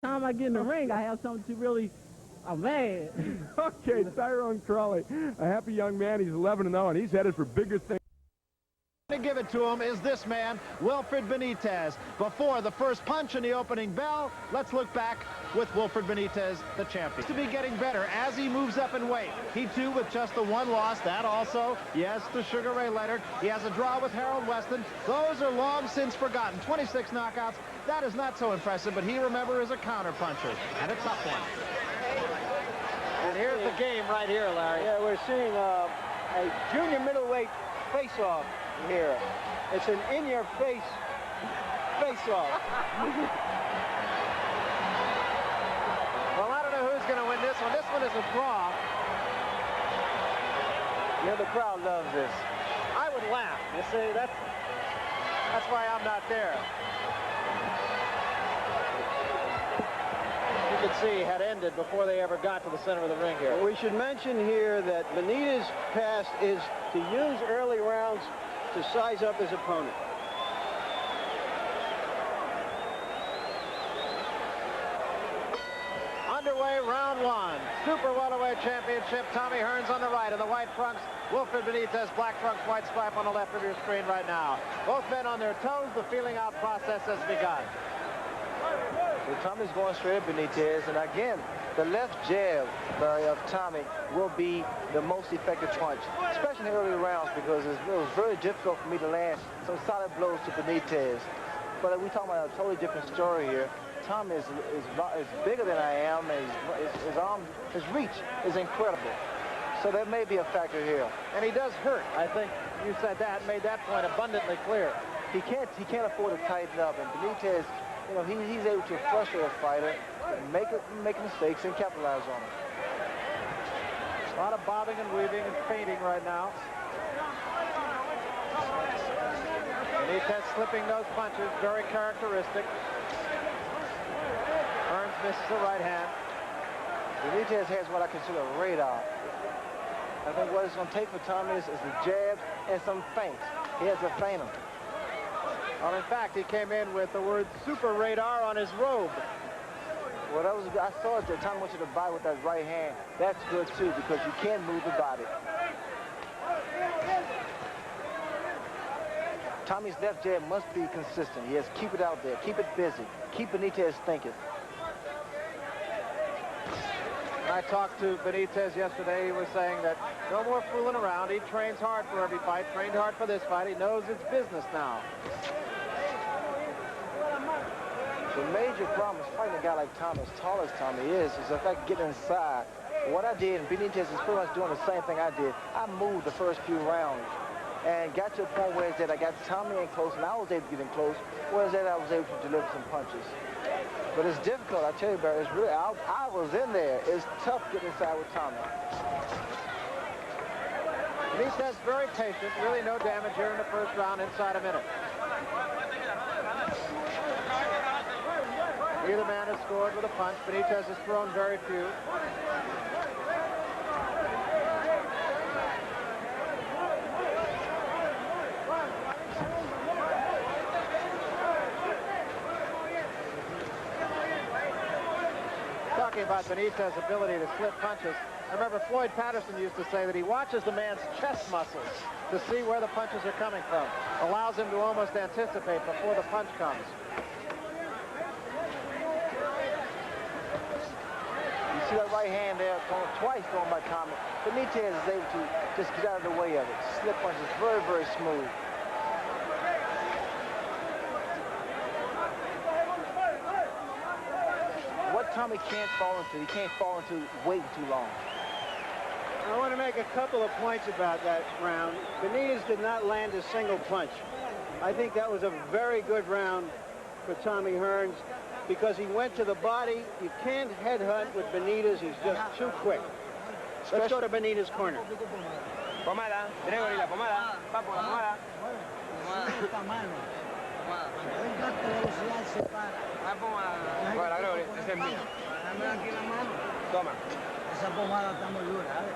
time I get in the ring, I have something to really... Oh, man. Okay, Tyrone Crawley, a happy young man. He's 11-0, and he's headed for bigger things. To give it to him is this man, Wilfred Benitez. Before the first punch and the opening bell, let's look back with Wilfred Benitez, the champion. To be getting better as he moves up in weight. He too with just the one loss. That also, yes, to Sugar Ray Leonard. He has a draw with Harold Weston. Those are long since forgotten. 26 knockouts. That is not so impressive, but he, remember, is a counterpuncher and a tough one. And here's the game right here, Larry. Yeah, we're seeing a junior middleweight face-off here. It's an in-your-face face-off. Well, I don't know who's going to win this one. This one is a draw. Yeah, the crowd loves this. I would laugh. You see, that's why I'm not there. You could see had ended before they ever got to the center of the ring here. Well, we should mention here that Benitez's past is to use early rounds to size up his opponent. Underway, round one. Super welterweight championship. Tommy Hearns on the right in the white trunks. Wilfred Benitez, black trunks, white stripe on the left of your screen right now. Both men on their toes. The feeling out process has begun. So Tommy's going straight at Benitez, and again, the left jab of Tommy will be the most effective punch, especially in the early rounds, because it was very difficult for me to land some solid blows to Benitez. But we're talking about a totally different story here. Tommy is bigger than I am, and his arm, his reach is incredible. So that may be a factor here. And he does hurt. I think you said that, made that point abundantly clear. He can't afford to tighten up, and Benitez, you know, he's able to frustrate a fighter, make mistakes, and capitalize on them. A lot of bobbing and weaving and feinting right now. Benitez slipping those punches, very characteristic. Hearns misses the right hand. Benitez has what I consider a radar. I think what it's going to take for Tommy is a jab and some feints. He has to feint him. Well, in fact, he came in with the word super radar on his robe. Well, that was, I saw it that Tommy wants you to body with that right hand. That's good, too, because you can't move the body. Tommy's left jab must be consistent. He has to keep it out there, keep it busy, keep Benitez thinking. I talked to Benitez yesterday. He was saying that no more fooling around. He trains hard for every fight, trained hard for this fight. He knows it's business now. The major problem is fighting a guy like Tommy, as tall as Tommy is the fact getting inside. What I did, and Benitez is pretty much doing the same thing I did. I moved the first few rounds and got to a point where I got Tommy in close, and I was able to get in close, whereas that I was able to deliver some punches. But it's difficult, I tell you, Barry. It's really, I was in there. It's tough getting inside with Tommy. Benitez very patient, really no damage here in the first round, inside a minute. Either man has scored with a punch. Benitez has thrown very few. Talking about Benitez's ability to slip punches, I remember Floyd Patterson used to say that he watches the man's chest muscles to see where the punches are coming from. Allows him to almost anticipate before the punch comes. You see that right hand there, twice thrown by Tommy. Benitez is able to just get out of the way of it. Slip punches, very, very smooth. What Tommy can't fall into, he can't fall into waiting too long. I want to make a couple of points about that round. Benitez did not land a single punch. I think that was a very good round for Tommy Hearns because he went to the body. You can't headhunt with Benitez. He's just too quick. Let's go to Benitez's corner. Pomada, Gregory, la pomada. Papo, la pomada. La pomada. Bueno, Gregory, ese es mío. Toma. Esa pomada está muy dura, ¿sabes?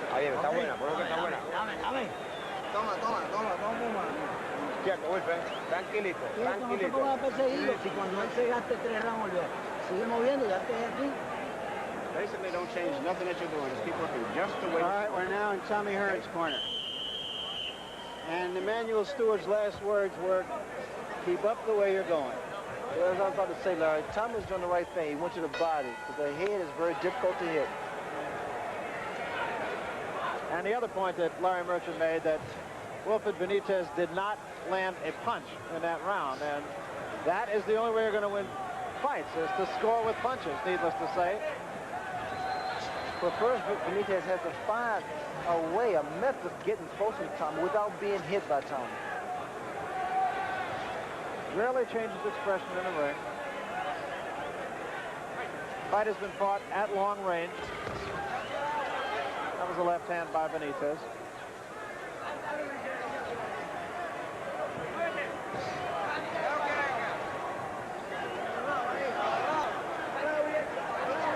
Está bien, está buena, por lo que está buena. Dame. Toma, pomada. Quieto, Wilfred. Tranquilito, tranquilito. No te pongas perseguido si cuando él se gaste 3 rounds, Sigue moviendo, ya estoy aquí. Basically, don't change nothing that you're doing. Just keep working just the way. All right, we're now in Tommy Hearns' corner. And Emmanuel Stewart's last words were, keep up the way you're going. Well, as I was about to say, Larry, Tommy was doing the right thing. He went to the body, but the head is very difficult to hit. And the other point that Larry Merchant made, that Wilfred Benitez did not land a punch in that round, and that is the only way you're going to win fights, is to score with punches, needless to say. But first, Benitez has to find a way, a method of getting close to Tommy without being hit by Tommy. Rarely changes expression in the ring. Fight has been fought at long range. That was a left hand by Benitez.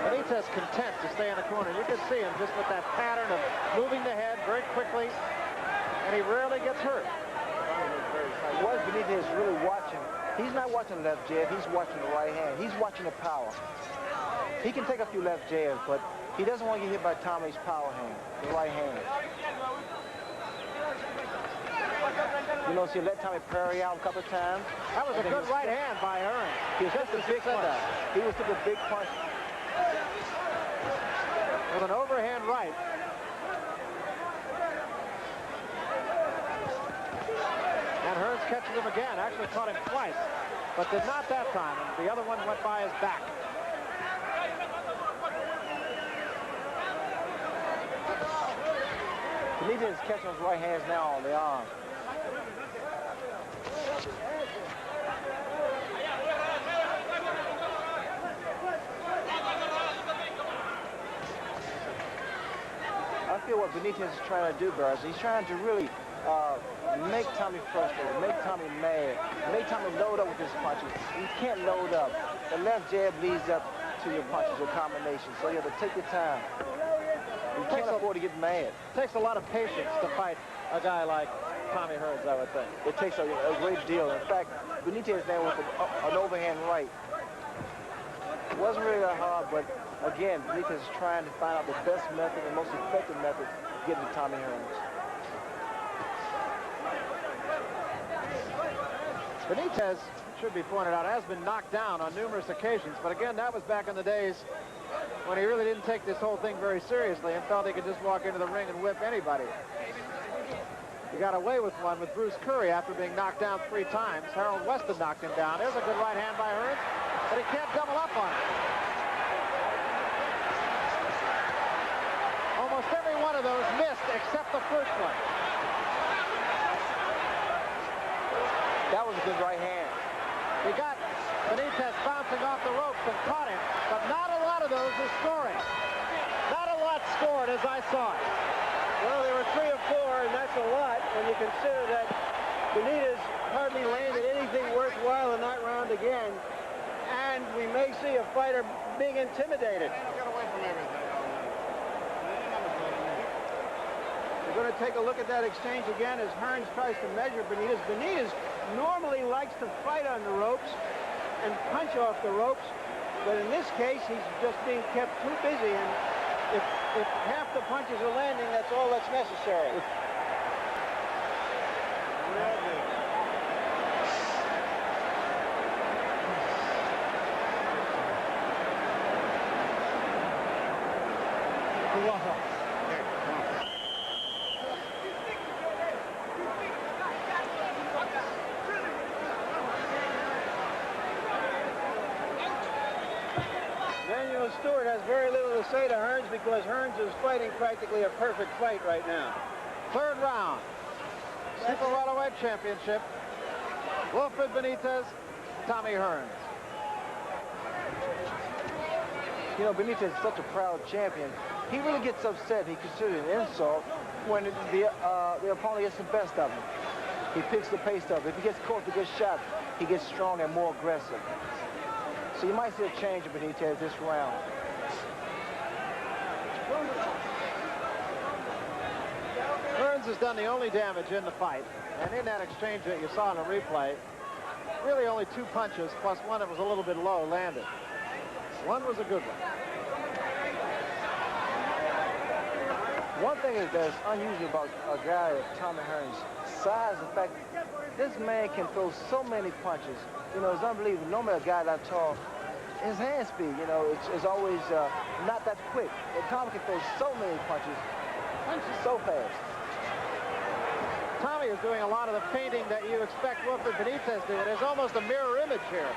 Benitez content to stay in the corner. You can see him just with that pattern of moving the head very quickly, and he rarely gets hurt. What Benitez is really watching, he's not watching the left jab, he's watching the right hand. He's watching the power. He can take a few left jabs, but he doesn't want to get hit by Tommy's power hand, the right hand. You know, so he let Tommy parry out a couple of times. That was a good right hand by Hearns. He was just a big punch. He was took a big punch. With an overhand right. And Hearns catches him again. Actually caught him twice, but did not that time. And the other one went by his back. Benitez is catching his right hands now on the arm. I feel what Benitez is trying to do, Barry, is he's trying to really make Tommy frustrated, make Tommy mad, make Tommy load up with his punches. He can't load up. The left jab leads up to your punches, your combination, so you have to take your time. You can't afford to get mad. It takes a lot of patience to fight a guy like Tommy Hearns, I would think. It takes a great deal. In fact, Benitez there with an overhand right. It wasn't really that hard, but again, Benitez is trying to find out the best method, the most effective method to get to Tommy Hearns. Benitez, should be pointed out, has been knocked down on numerous occasions, but again, that was back in the days when he really didn't take this whole thing very seriously and felt he could just walk into the ring and whip anybody. He got away with one with Bruce Curry after being knocked down 3 times. Harold Weston knocked him down. There's a good right hand by Hearns, but he can't double up on it. Almost every one of those missed except the first one. That was a good right hand. He got Benitez bouncing off the ropes and caught him, but not a lot of those are scoring. Not a lot scored as I saw it. Well, there were 3 or 4, and that's a lot when you consider that Benitez hardly landed anything worthwhile in that round again. And we may see a fighter being intimidated. Get away from everything. We're going to take a look at that exchange again as Hearns tries to measure Benitez. Benitez normally likes to fight on the ropes and punch off the ropes, but in this case, he's just being kept too busy, and if half the punches are landing, that's all that's necessary. Stewart has very little to say to Hearns because Hearns is fighting practically a perfect fight right now. 3rd round. Super Welterweight Championship. Wilfred Benitez, Tommy Hearns. You know, Benitez is such a proud champion. He really gets upset. He considers it an insult when the opponent gets the best of him. He picks the pace up. If he gets caught with a good shot, he gets stronger and more aggressive. So you might see a change in Benitez this round. Hearns has done the only damage in the fight, and in that exchange that you saw in the replay, really only 2 punches plus one that was a little bit low landed. One was a good one. One thing that's unusual about a guy like Tommy Hearns' size, the fact this man can throw so many punches. You know, it's unbelievable. Normally a guy that tall, his hand speed, you know, it's always not that quick. But Tommy can throw so many punches so fast. Tommy is doing a lot of the painting that you expect Wilfred Benitez to do. There's almost a mirror image here.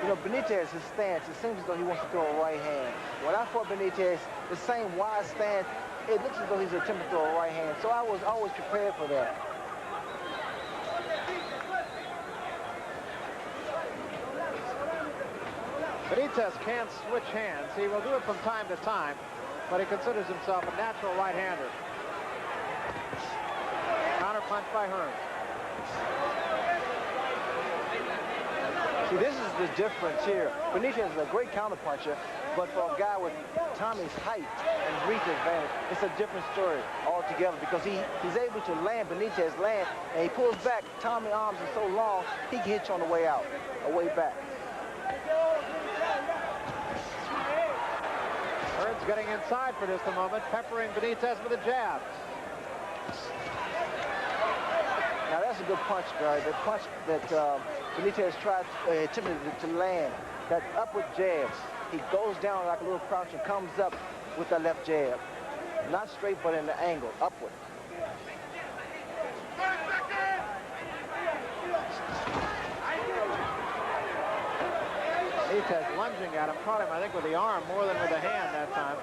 You know, Benitez, his stance, it seems as though he wants to throw a right hand. When I fought Benitez, the same wide stance, it looks as though he's attempting to throw a right hand. So I was always prepared for that. Benitez can't switch hands. He will do it from time to time, but he considers himself a natural right-hander. Counter punch by Hearns. See, this is the difference here. Benitez is a great counterpuncher, but for a guy with Tommy's height and reach advantage, it's a different story altogether because he's able to land, Benitez land, and he pulls back. Tommy's arms are so long, he can hit you on the way out, or way back. Hearns getting inside for just a moment, peppering Benitez with a jab. Now that's a good punch, guys. The punch that Benitez tried, attempted to land, that upward jab. He goes down like a little crouch and comes up with that left jab. Not straight, but in the angle, upward. Benitez lunging at him, caught him, I think, with the arm more than with the hand that time.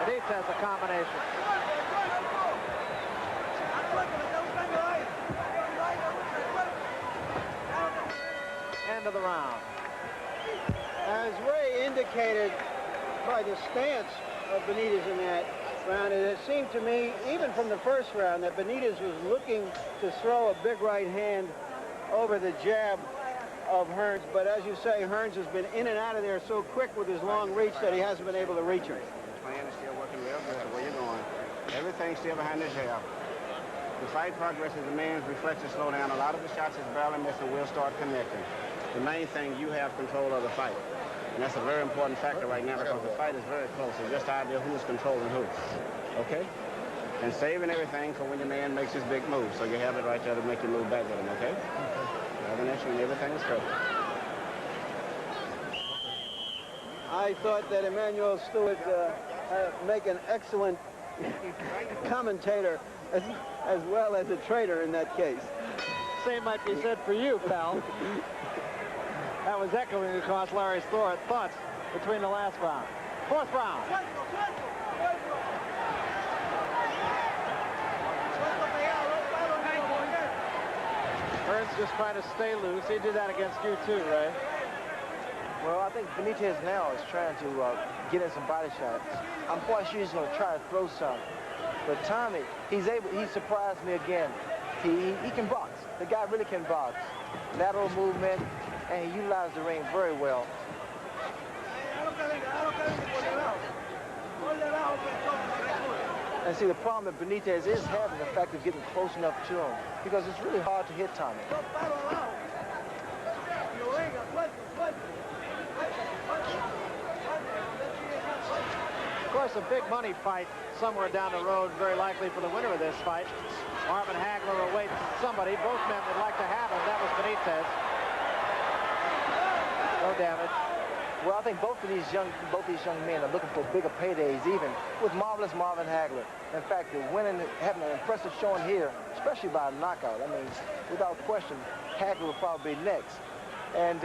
Benitez, a combination. End of the round. As Ray indicated by the stance of Benitez in that round, it seemed to me, even from the first round, that Benitez was looking to throw a big right hand over the jab of Hearns. But as you say, Hearns has been in and out of there so quick with his long reach that he hasn't been able to reach him. The plan is still working real good the way you're going. Everything's still behind the jab. The fight progresses, the man's reflexes slow down. A lot of the shots is barely missing will start connecting. The main thing, you have control of the fight. And that's a very important factor right now because the fight is very close. It's just the idea who's controlling who. Okay? And saving everything for when your man makes his big move. So you have it right there to make you move back with him, okay? Other than that, everything is perfect. I thought that Emmanuel Stewart make an excellent commentator as well as a trader in that case. Same might be said for you, pal. That was echoing across Larry's thoughts between the last round. Fourth round. Hearns just trying to stay loose. He did that against you too, Ray. Well, I think Benitez now is trying to get in some body shots. I'm quite sure he's going to try to throw some. But Tommy, he surprised me again. He can box. The guy really can box. Lateral movement, and he utilized the ring very well. And see, the problem that Benitez is having, the fact of getting close enough to him, because it's really hard to hit Tommy. Of course, a big money fight somewhere down the road, very likely for the winner of this fight. Marvin Hagler awaits somebody. Both men would like to have him. That was Benitez. No damage. Well, I think both these young men are looking for bigger paydays, even with marvelous Marvin Hagler. In fact, having an impressive showing here, especially by a knockout. I mean, without question, Hagler will probably be next. And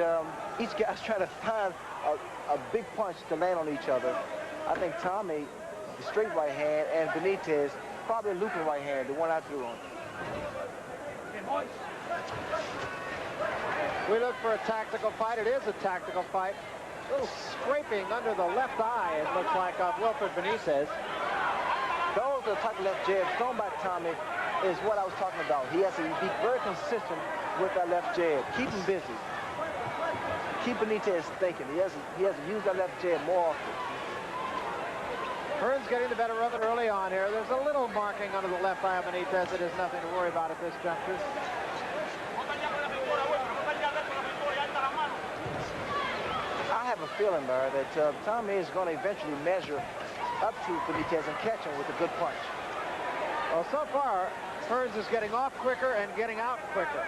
each guy's trying to find a big punch to land on each other. I think Tommy, the straight right hand, and Benitez, probably a looping right hand, the one I threw on. We look for a tactical fight. It is a tactical fight. A little scraping under the left eye, it looks like, of Wilfred Benitez. Those are the type of left jabs thrown by Tommy is what I was talking about. He has to be very consistent with that left jab. Keep him busy. Keep Benitez thinking. He has to use that left jab more often. Hearns getting the better of it early on here. There's a little marking under the left eye of Benitez. It is nothing to worry about at this juncture. I have a feeling, Barry, that Tommy is going to eventually measure up to Benitez and catch him with a good punch. Well, so far, Hearns is getting off quicker and getting out quicker.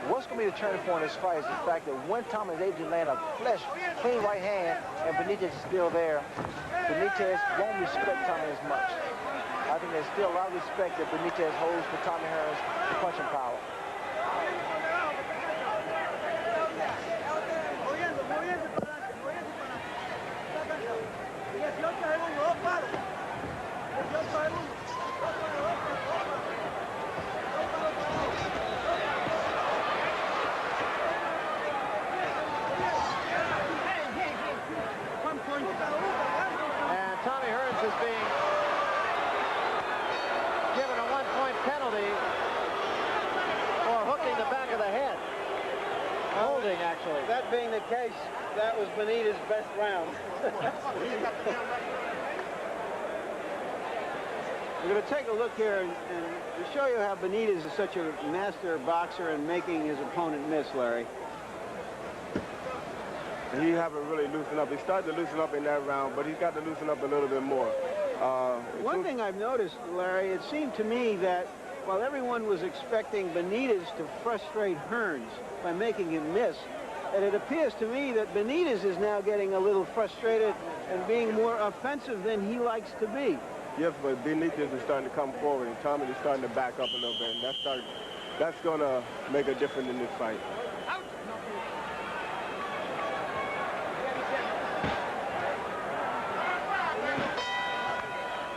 What's going to be the turning point in this fight is the fact that when Tommy is able to land a clean right hand and Benitez is still there, Benitez won't respect Tommy as much. I think there's still a lot of respect that Benitez holds for Tommy Hearns' punching power. And Tommy Hearns is being given a 1-point penalty for hooking the back of the head. Holding, actually. That being the case, that was Benitez's best round. We're going to take a look here and to show you how Benitez is such a master boxer in making his opponent miss, Larry. He haven't really loosened up. He started to loosen up in that round, but he's got to loosen up a little bit more. One thing I've noticed, Larry, it seemed to me that while everyone was expecting Benitez to frustrate Hearns by making him miss, and it appears to me that Benitez is now getting a little frustrated and being more offensive than he likes to be. Yes, but Benitez is starting to come forward, and Tommy is starting to back up a little bit, and that's going to make a difference in this fight.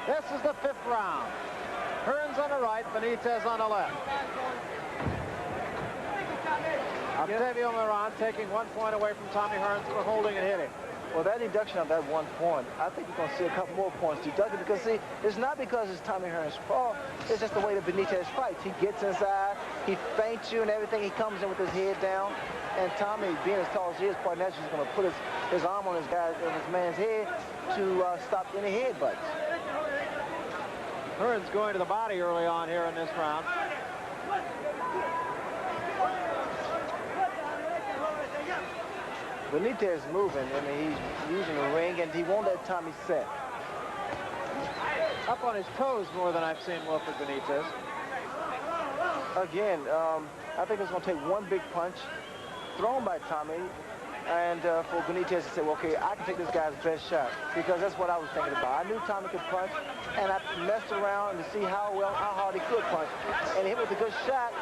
This is the 5th round. Hearns on the right, Benitez on the left. Octavio Moran taking 1 point away from Tommy Hearns for holding and hitting. Well, that deduction of that 1 point, I think you're going to see a couple more points deducted because, see, it's not because it's Tommy Hearns' fault. It's just the way that Benitez fights. He gets inside, he feints you and everything. He comes in with his head down. And Tommy, being as tall as he is, quite naturally, is going to put his arm on his man's head to stop any headbutts. Hearns going to the body early on here in this round. Benitez moving, I mean, he's using the ring, and he won't let Tommy set. Up on his toes more than I've seen Wilfred Benitez. Again, I think it's going to take one big punch thrown by Tommy, and for Benitez to say, well, okay, I can take this guy's best shot, because that's what I was thinking about. I knew Tommy could punch, and I messed around to see how hard he could punch, and he hit with a good shot,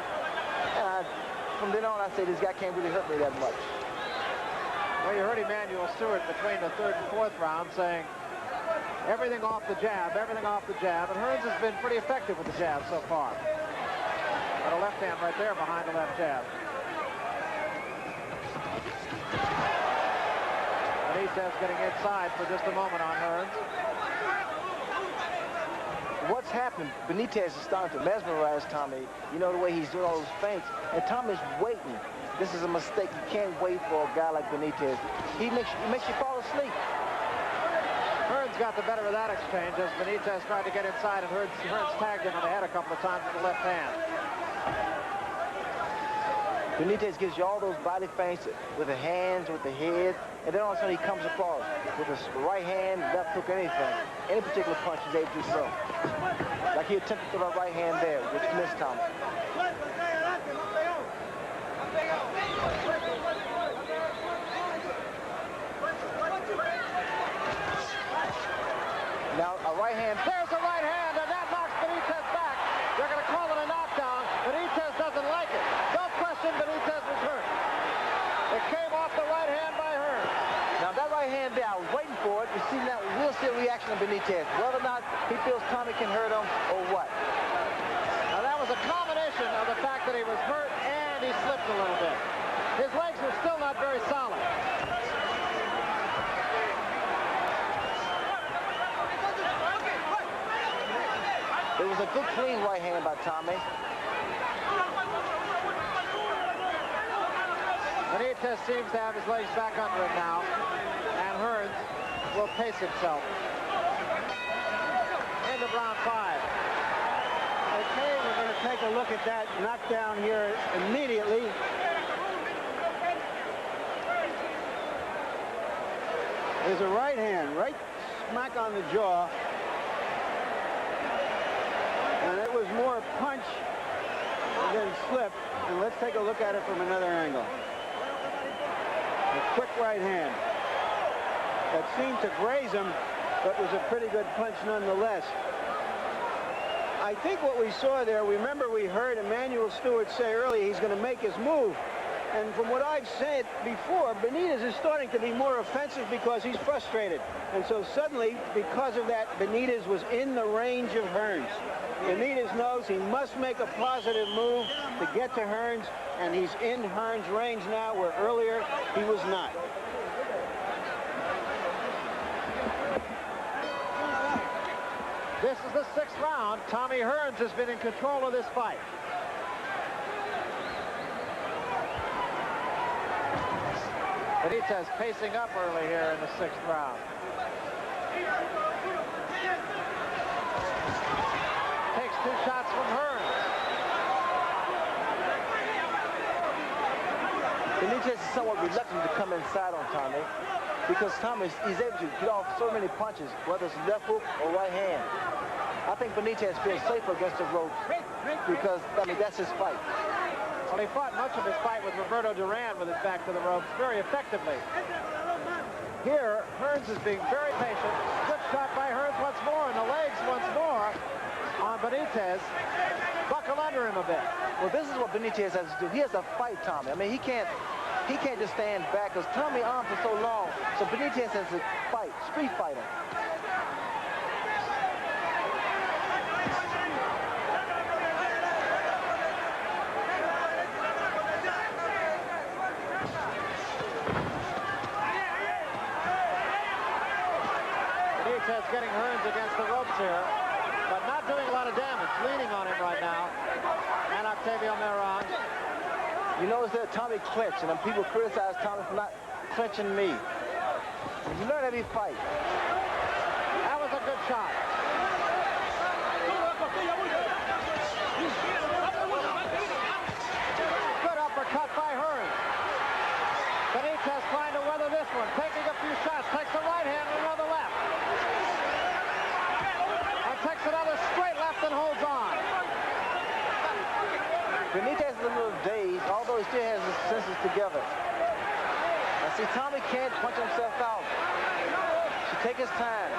and from then on, I said, this guy can't really hurt me that much. Well, you heard Emanuel Stewart between the 3rd and 4th round saying everything off the jab, everything off the jab, and Hearns has been pretty effective with the jab so far. Got a left hand right there behind the left jab. Benitez getting inside for just a moment on Hearns. What's happened, Benitez is starting to mesmerize Tommy. You know, the way he's doing all those feints, and Tommy's waiting. This is a mistake. You can't wait for a guy like Benitez. He makes you fall asleep. Hearns got the better of that exchange as Benitez tried to get inside, and Hearns tagged him on the head a couple of times with the left hand. Benitez gives you all those body feints with the hands, with the head, and then all of a sudden he comes across with his right hand, left hook, anything. Any particular punch he's able to throw. Like he attempted to throw that right hand there, which missed Tommy. Now, a right hand. There's a right hand, and that knocks Benitez back. They're going to call it a knockdown. Benitez doesn't like it. No question, Benitez was hurt. It came off the right hand by Hearns. Now, that right hand there, I was waiting for it. You see, now, we'll see a reaction of Benitez. Whether or not he feels Tommy can hurt him or what. Now, that was a combination of the fact that he was hurt and he slipped a little bit. His legs were still not very solid. was a good, clean right hand by Tommy. Benitez seems to have his legs back under it now, and Hearns will pace himself. End of round 5. Okay, we're going to take a look at that knockdown here immediately. There's a right hand, right smack on the jaw. And it was more punch than slip. And let's take a look at it from another angle. A quick right hand that seemed to graze him, but was a pretty good punch nonetheless. I think what we saw there, remember we heard Emmanuel Stewart say earlier he's going to make his move. And from what I've said before, Benitez is starting to be more offensive because he's frustrated. And so suddenly, because of that, Benitez was in the range of Hearns. Benitez knows he must make a positive move to get to Hearns, and he's in Hearns' range now, where earlier he was not. This is the 6th round. Tommy Hearns has been in control of this fight. Benitez pacing up early here in the 6th round. Takes 2 shots from Hearns. Benitez is somewhat reluctant to come inside on Tommy because Tommy is able to get off so many punches, whether it's left hook or right hand. I think Benitez feels safer against the ropes because, I mean, that's his fight. Well, he fought much of his fight with Roberto Duran with his back to the ropes very effectively. Here, Hearns is being very patient. Good shot by Hearns once more, and the legs once more on Benitez. Buckle under him a bit. Well, this is what Benitez has to do. He has to fight Tommy. I mean, he can't just stand back because Tommy arms are so long. So Benitez has to fight, street fighter. Benitez getting Hearns against the ropes here, but not doing a lot of damage. Leaning on him right now. And Octavio Meron. You notice that Tommy clenched, and then people criticize Tommy for not clenching me. You learn every fight. That was a good shot. Good uppercut by Hearns. Benitez trying to weather this one, taking a few shots, takes a right hand and another left. And takes another straight left and holds on. Benitez is a little dazed, although he still has his senses together. Now see, Tommy can't punch himself out. Should take his time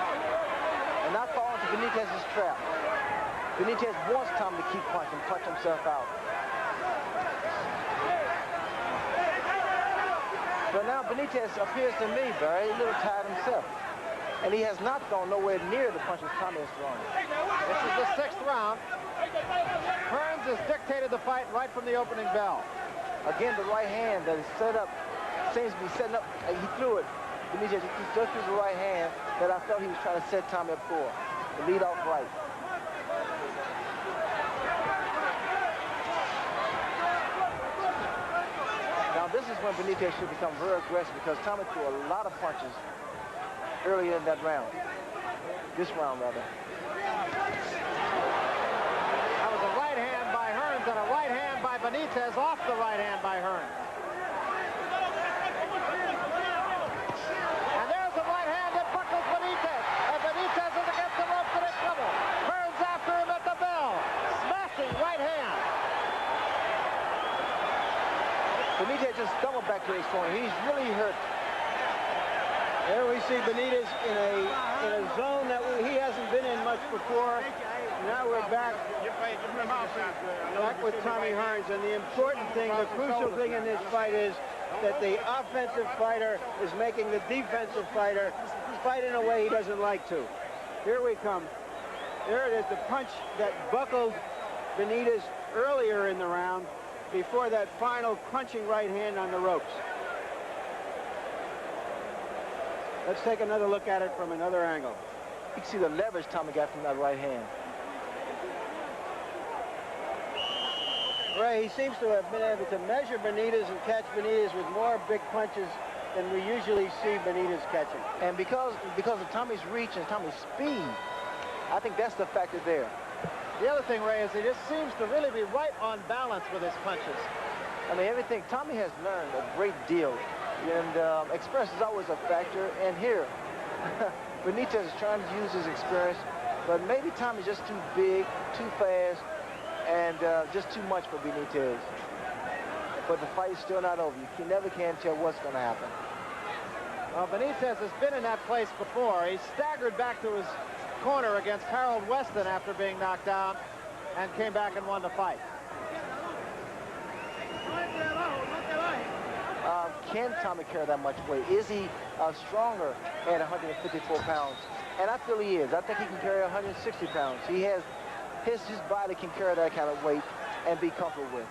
and not fall into Benitez's trap. Benitez wants Tommy to keep punching, punch himself out. But now Benitez appears to me, Barry, a little tired himself. And he has not gone nowhere near the punches Tommy has thrown. This is the 6th round. Hearns has dictated the fight right from the opening bell. Again, the right hand that is set up, seems to be setting up, he threw it. Benitez just threw the right hand that I felt he was trying to set Tommy up for. The lead off right. Now this is when Benitez should become very aggressive because Tommy threw a lot of punches earlier in that round. This round, rather. That was a right hand by Hearns and a right hand by Benitez off the right hand by Hearns. And there's the right hand that buckles Benitez. And Benitez is against the ropes and in trouble. Hearns after him at the bell. Smashing right hand. Benitez just stumbled back to his corner. He's really hurt. There we see Benitez in a zone that he hasn't been in much before. Now we're back with Tommy Hearns. And the important thing, the crucial thing in this fight is that the offensive fighter is making the defensive fighter fight in a way he doesn't like to. Here we come. There it is, the punch that buckled Benitez earlier in the round before that final crunching right hand on the ropes. Let's take another look at it from another angle. You can see the leverage Tommy got from that right hand. Ray, he seems to have been able to measure Benitez and catch Benitez with more big punches than we usually see Benitez catching. And because of Tommy's reach and Tommy's speed, I think that's the factor there. The other thing, Ray, is he just seems to really be right on balance with his punches. I mean, everything. Tommy has learned a great deal, and experience is always a factor. And here, Benitez is trying to use his experience, but maybe Tommy's just too big, too fast, and just too much for Benitez. But the fight is still not over. You never can tell what's going to happen. Well, Benitez has been in that place before. He staggered back to his corner against Harold Weston after being knocked down and came back and won the fight. Can Tommy carry that much weight? Is he stronger at 154 pounds? And I feel he is. I think he can carry 160 pounds. He has his body can carry that kind of weight and be comfortable with.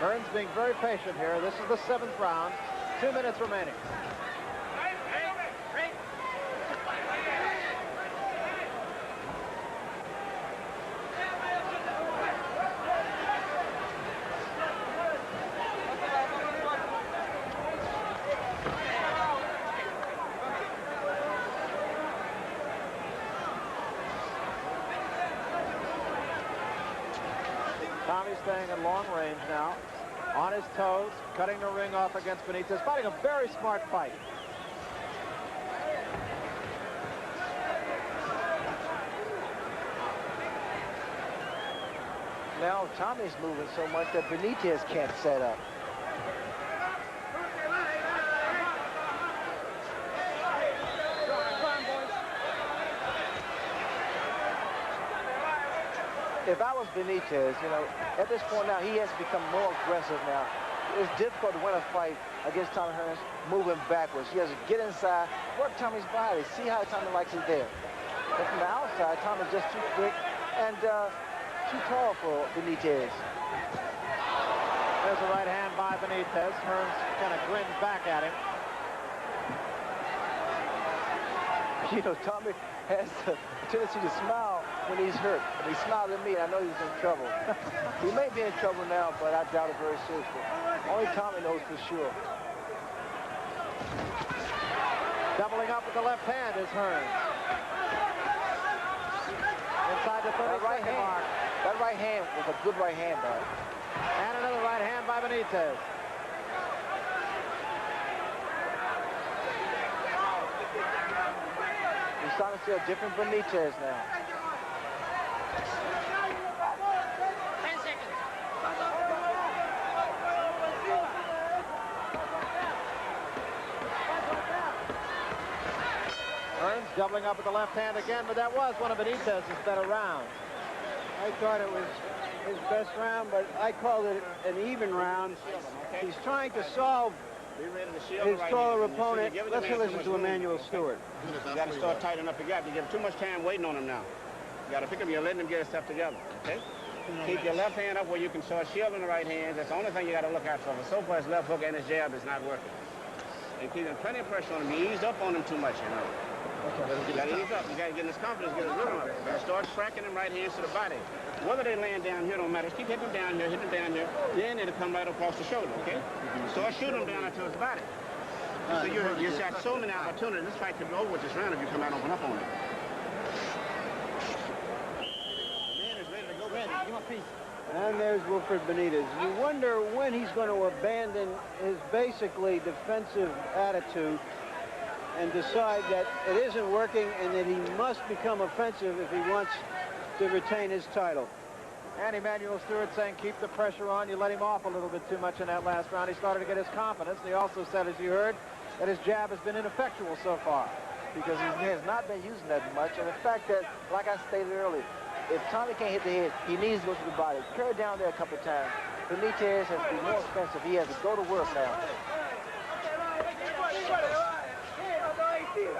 Hearns being very patient here. This is the 7th round. 2 minutes remaining. Tommy's staying at long range now, on his toes, cutting the ring off against Benitez, fighting a very smart fight. Now Tommy's moving so much that Benitez can't set up. If I was Benitez, you know, at this point now, he has become more aggressive now. It's difficult to win a fight against Tommy Hearns moving backwards. He has to get inside, work Tommy's body, see how Tommy likes it there. But from the outside, Tommy's just too quick and too tall for Benitez. There's a right hand by Benitez. Hearns kind of grins back at him. You know, Tommy has a tendency to smile when he's hurt. When he smiled at me, I know he's in trouble. He may be in trouble now, but I doubt it very seriously. Only Tommy knows for sure. Doubling up with the left hand is Hearns. Inside the 30-second mark. That right hand was a good right hand, though. And another right hand by Benitez. We're starting to see a different Benitez now. 10 seconds. Hearns doubling up with the left hand again, but that was one of Benitez's better rounds. I thought it was his best round, but I called it an even round. He's trying to solve his taller opponent. Let's listen to Emmanuel Stewart. You got to start tightening up your gap. You give too much time waiting on him now. You got to pick him. You're letting him get his stuff together. Okay? Keep your left hand up where you can start shielding the right hand. That's the only thing you got to look out for. But so far, his left hook and his jab is not working. And keeping plenty of pressure on him. You eased up on him too much, you know. You got to ease up. You got to get his confidence, get his rhythm up. You start cracking him right hands to the body. Whether they land down here don't matter. Just keep hitting him down here, hitting him down here. Then it'll come right across the shoulder, okay? Start shooting him down into his body. So you've got so many opportunities. This fight could be over with this round if you come out and open up on it. Man is ready to go. Ready. Give him a piece. And there's Wilfred Benitez. You wonder when he's going to abandon his basically defensive attitude and decide that it isn't working and that he must become offensive if he wants to retain his title. And Emmanuel Stewart saying keep the pressure on. You let him off a little bit too much in that last round. He started to get his confidence. And he also said, as you heard, that his jab has been ineffectual so far. Because he has not been using that much. And the fact that, like I stated earlier, if Tommy can't hit the head, he needs to go to the body. Carry down there a couple of times. Benitez has to be more expensive. He has to go to work now.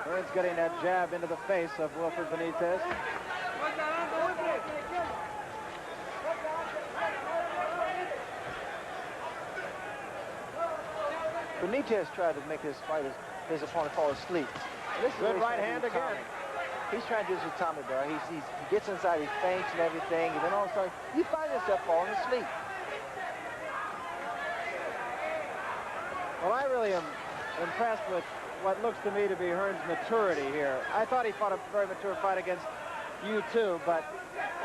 Hearns getting that jab into the face of Wilfred Benitez. Benitez tried to make his opponent fall asleep. Good right hand again. He's trying to do this with Tommy, bro. He gets inside, he feints and everything, and then all of a sudden, you find yourself falling asleep. Well, I really am impressed with what looks to me to be Hearns' maturity here. I thought he fought a very mature fight against you too, but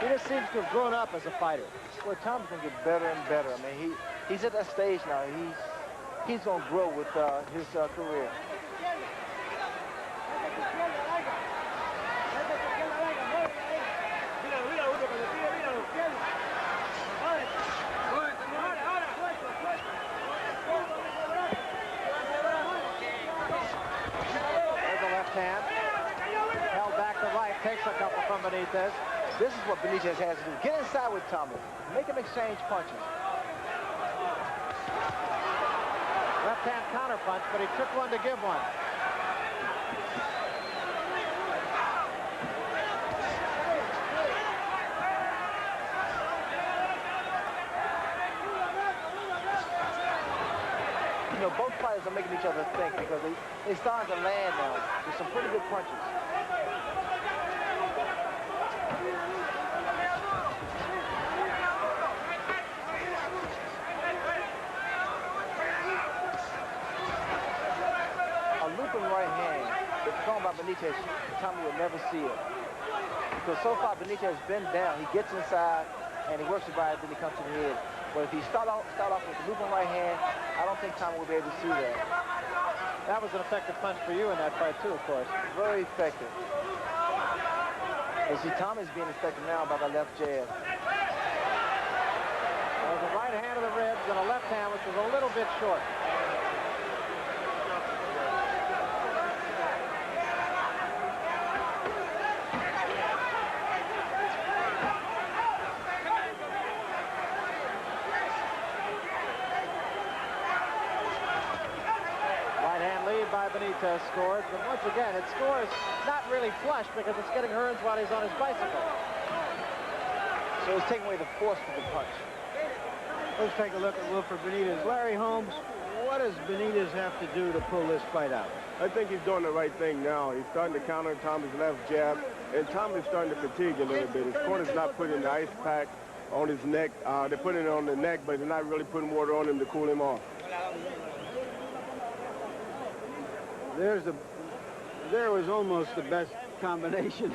he just seems to have grown up as a fighter. Well, Tommy's going to get better and better. I mean, he's at that stage now. He's going to grow with his career. Hand. Held back to right, takes a couple from Benitez. This is what Benitez has to do. Get inside with Tommy. Make him exchange punches. Left hand counter punch, but he took one to give one. You know, both fighters are making each other think because they're starting to land now with some pretty good punches. A looping right hand, if you're talking about Benitez, Tommy would never see it. Because so far Benitez has been down, he gets inside and he works the body, then he comes to the head. But if he start off with the looping right hand, I don't think Tommy will be able to see that. That was an effective punch for you in that fight too, of course. Very effective. You see, Tommy's being effective now by the left jab. There's a right hand of the ribs and a left hand, which was a little bit short. Benitez scored, but once again, it scores not really flush because it's getting Hearns while he's on his bicycle. So he's taking away the force with the punch. Let's take a look at Wilfred Benitez. Larry Holmes, what does Benitez have to do to pull this fight out? I think he's doing the right thing now. He's starting to counter Tommy's left jab, and Tommy's starting to fatigue a little bit. His corner's not putting the ice pack on his neck. They're putting it on the neck, but they're not really putting water on him to cool him off. There was almost the best combination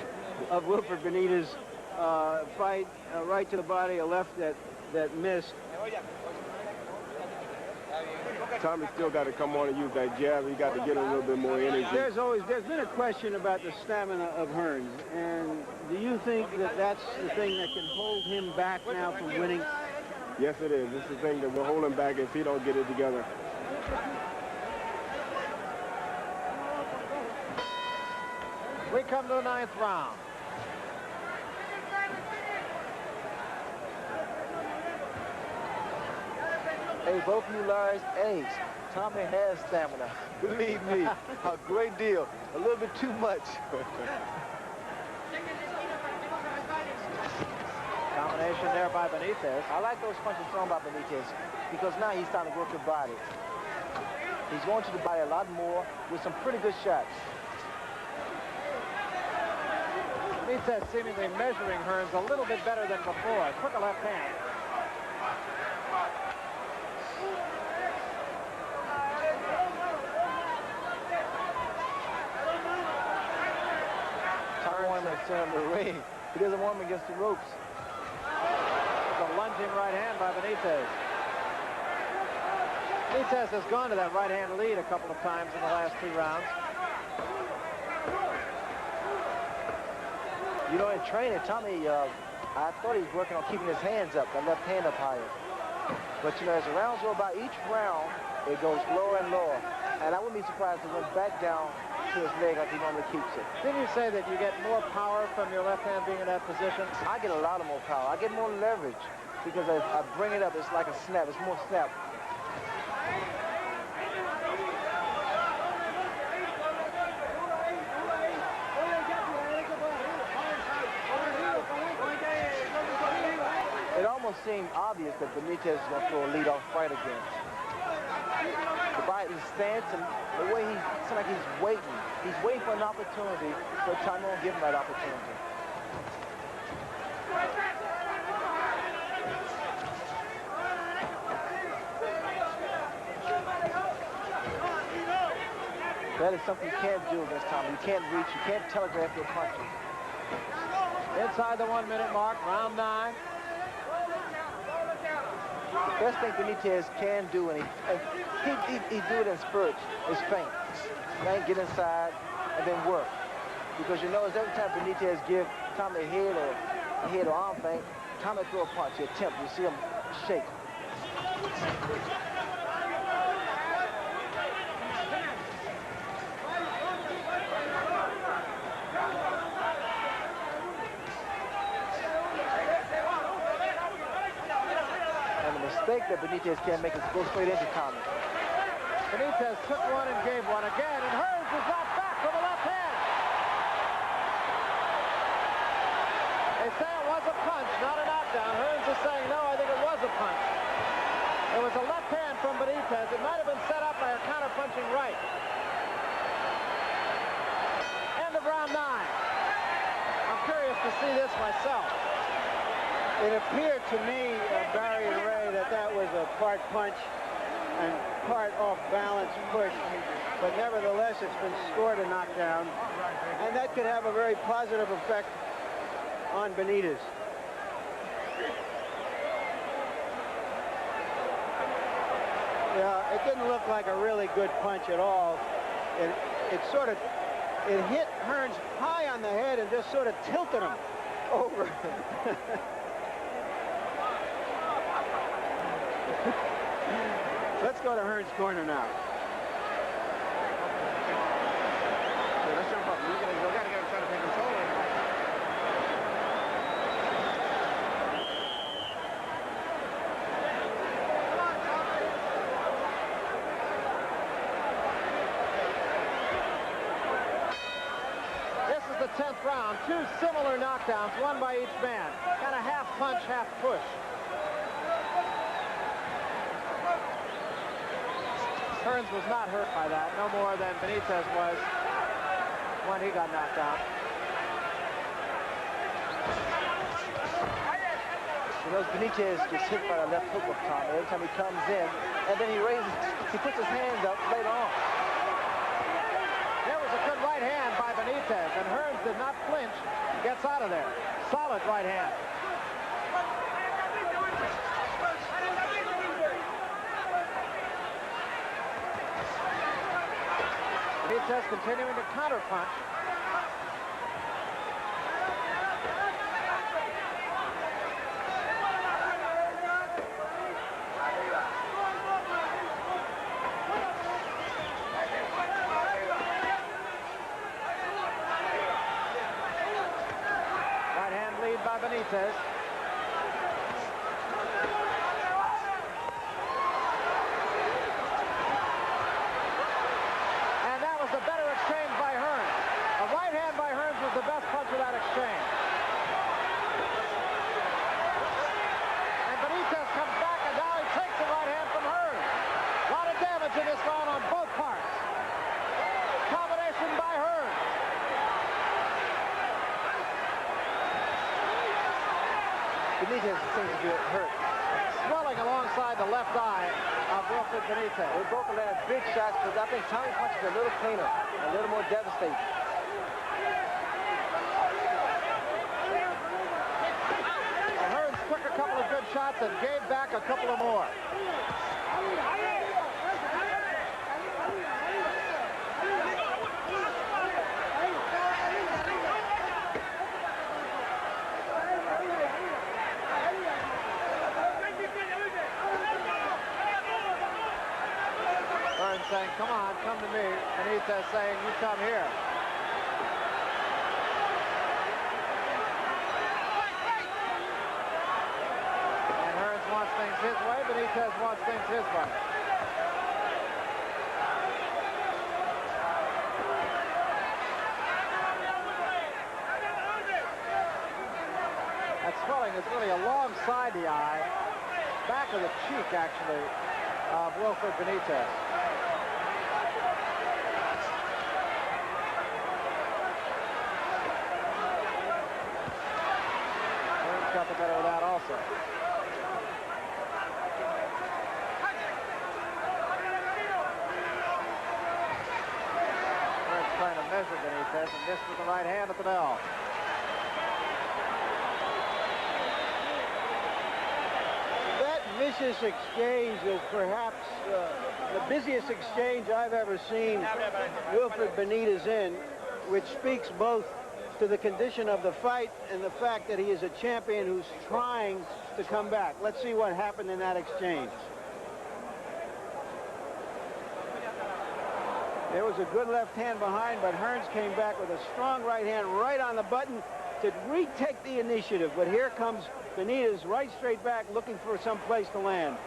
of Wilfred Benitez fight, right to the body, a left that missed. Tommy's still got to come on and use that jab. He got to get a little bit more energy. There's been a question about the stamina of Hearns, and do you think that that's the thing that can hold him back now from winning? Yes, it is. It's the thing that will hold him back if he don't get it together. We come to the 9th round. Hey, both of you Larry's eggs. Tommy has stamina. Believe me, a great deal. A little bit too much. Combination there by Benitez. I like those punches thrown by Benitez because now he's starting to work the body. He's going to the body a lot more with some pretty good shots. Benitez seemingly measuring Hearns a little bit better than before. Took a left hand. Tommy wants him to center the ring. He doesn't want him against the ropes. It's a lunging right hand by Benitez. Benitez has gone to that right hand lead a couple of times in the last 2 rounds. You know, in training, Tommy, I thought he was working on keeping his hands up, the left hand up higher. But, you know, as the rounds go by, each round, it goes lower and lower. And I wouldn't be surprised if it went back down to his leg like he normally keeps it. Didn't you say that you get more power from your left hand being in that position? I get a lot of more power. I get more leverage because I bring it up. It's like a snap. It's more snap. It almost seemed obvious that Benitez is going to throw a lead-off fight again. The body, his stance, and the way he seems like he's waiting. He's waiting for an opportunity, but Tommy won't give him that opportunity. That is something you can't do against Tommy. You can't reach, you can't telegraph your punches. Inside the 1 minute mark, round 9. The best thing Benitez can do, and he do it in spurts, is feint. Feint, get inside, and then work. Because you notice every time Benitez give Tommy a head or arm feint, Tommy throw a punch, he attempt, you see him shake. Mistake that Benitez can't make is go straight into Tommy. Benitez took one and gave one again, and Hearns is knocked back with a left hand. They say it was a punch, not a knockdown. Hearns is saying, no, I think it was a punch. It was a left hand from Benitez. It might have been set up by a counter-punching right. End of round 9. I'm curious to see this myself. It appeared to me, Barry and Ray, that was a part punch and part off-balance push. But nevertheless, it's been scored a knockdown. And that could have a very positive effect on Benitez. Yeah, it didn't look like a really good punch at all. It hit Hearns high on the head and just sort of tilted him over. Let's go to Hearns' corner now. That's your problem. You got to get him trying to take control of it. This is the 10th round. 2 similar knockdowns, one by each man. Kind of half punch, half push. Hearns was not hurt by that, no more than Benitez was when he got knocked out. You know, Benitez gets hit by the left hook of Tommy every time he comes in, and then he puts his hands up later on. There was a good right hand by Benitez, and Hearns did not flinch, gets out of there. Solid right hand. Benitez continuing to counterpunch. Right hand lead by Benitez. The best punch of that exchange. And Benitez comes back, and now he takes the right hand from Hearns. A lot of damage in this round on both parts. Combination by Hearns. Benitez seems to get hurt. Swelling alongside the left eye of Wilfred Benitez. They both land big shots, but I think Tommy punches a little cleaner, a little more devastating. A couple of good shots and gave back a couple of more. Hearns saying, come on, come to me. Benitez saying, you come here. Things his way, Benitez wants things his way. That swelling is really alongside the eye, back of the cheek, actually, of Wilfred Benitez. Benitez and missed with the right hand at the bell. That vicious exchange of perhaps the busiest exchange I've ever seen Wilfred Benitez in, which speaks both to the condition of the fight and the fact that he is a champion who's trying to come back. Let's see what happened in that exchange. There was a good left hand behind, but Hearns came back with a strong right hand right on the button to retake the initiative. But here comes Benitez right straight back looking for some place to land.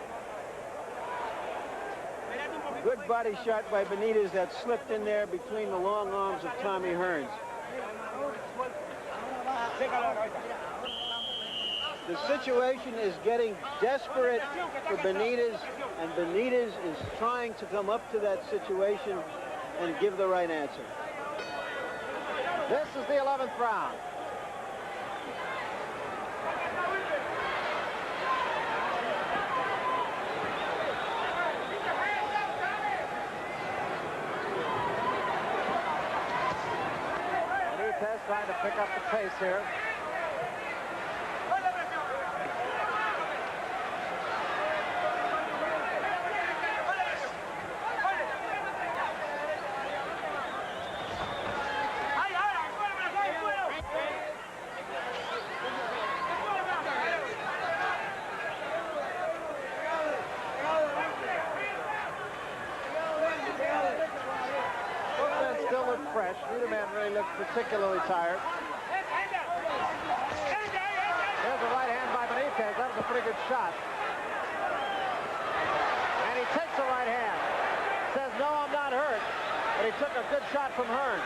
Good body shot by Benitez that slipped in there between the long arms of Tommy Hearns. The situation is getting desperate for Benitez, and Benitez is trying to come up to that situation and give the right answer. This is the 11th round. Benitez trying to pick up the pace here. Fresh. Neither man really looked particularly tired. There's a right hand by Benitez. That was a pretty good shot. And he takes a right hand. Says, no, I'm not hurt. But he took a good shot from Hearns.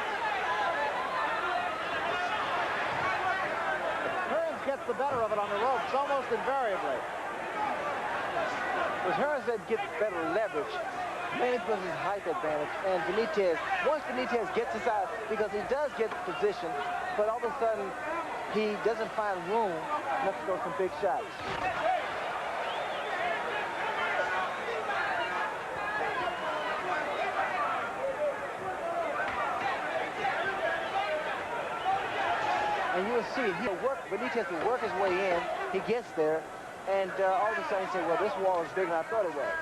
Hearns gets the better of it on the ropes almost invariably. It was Hearns that gets better leverage. Mainly because of his height advantage, and Benitez, once Benitez gets inside, because he does get position, but all of a sudden, he doesn't find room enough to go some big shots. And you'll see, Benitez will work his way in, he gets there, and all of a sudden he says, well, this wall is bigger than I thought it was.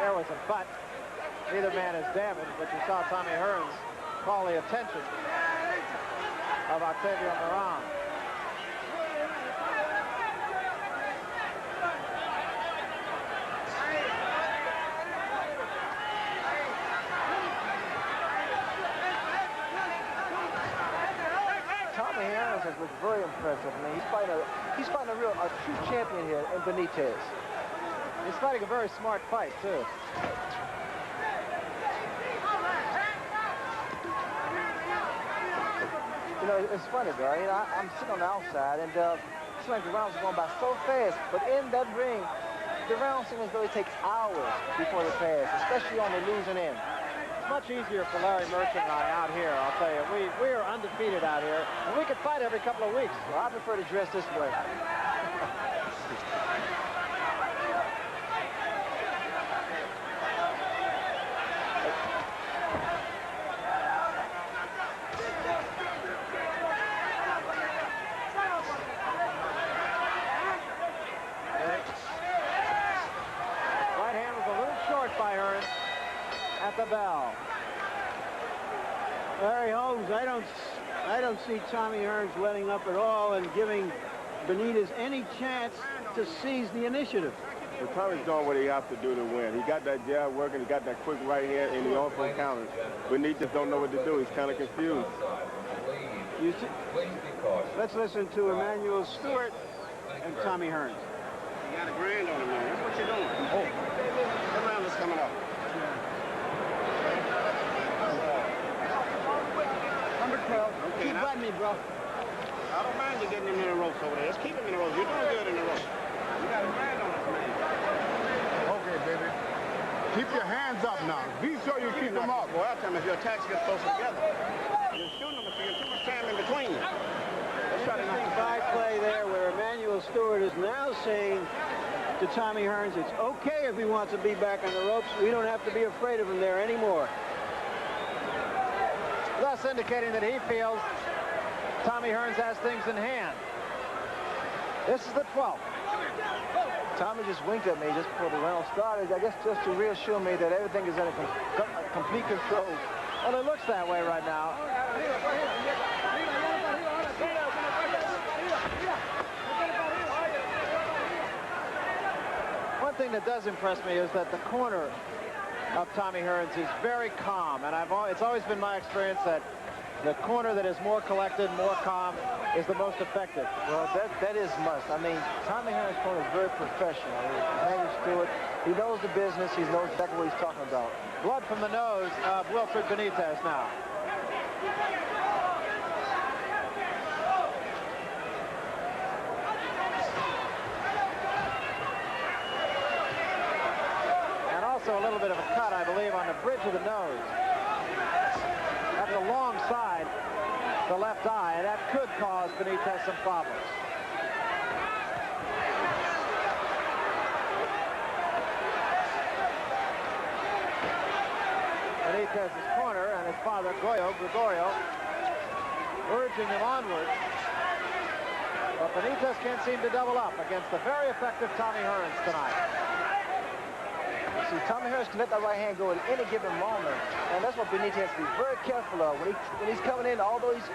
There was a butt. Neither man is damaged, but you saw Tommy Hearns call the attention of Octavio Moran. Tommy Hearns has looked very impressive. I mean, he's fighting a true champion here in Benitez. He's fighting a very smart fight, too. You know, it's funny, Barry. I'm sitting on the outside, and it seems like the rounds are going by so fast. But in that ring, the round seems as though it takes hours before they pass, especially on the losing end. It's much easier for Larry Merchant and I out here, I'll tell you. We are undefeated out here, and we could fight every couple of weeks. Well, I prefer to dress this way. At the bell. Larry Holmes, I don't see Tommy Hearns letting up at all and giving Benitez any chance to seize the initiative. But Tommy's doing what he has to do to win. He got that jab working, he got that quick right hand, and he also counters. Benitez don't know what to do. He's kind of confused. Let's listen to Emmanuel Stewart and Tommy Hearns. You got a grand on him now. That's what you're doing. Oh, what round is coming up? Okay, keep fighting me, bro. I don't mind you getting him in the ropes over there. Just keep him in the ropes. You're doing good in the ropes. You got a grand on us, man. Okay, baby. Keep your hands up now. Be sure you keep them up. Boy, I'll tell him if your attacks get close together. You're shooting them, but you get too much time in between you. Let's try to make a play there where Emmanuel Stewart is now saying to Tommy Hearns. It's okay if he wants to be back on the ropes. We don't have to be afraid of him there anymore. Thus indicating that he feels Tommy Hearns has things in hand. This is the 12th. Tommy just winked at me just before the round started, I guess just to reassure me that everything is under complete control. Well, it looks that way right now. One thing that does impress me is that the corner of Tommy Hearns is very calm, and it's always been my experience that the corner that is more collected, more calm, is the most effective. Well, that is must. I mean, Tommy Hearns' corner is very professional. Managed to it. He knows the business. He knows exactly what he's talking about. Blood from the nose of Wilfred Benitez now. And also a little bit of a cut, I believe, on the bridge of the nose. That's alongside the left eye, and that could cause Benitez some problems. Benitez's corner and his father, Gregorio, urging him onward. But Benitez can't seem to double up against the very effective Tommy Hearns tonight. See, Tommy Hearns can let that right hand go at any given moment, and that's what Benitez has to be very careful of. When he's coming in, although he's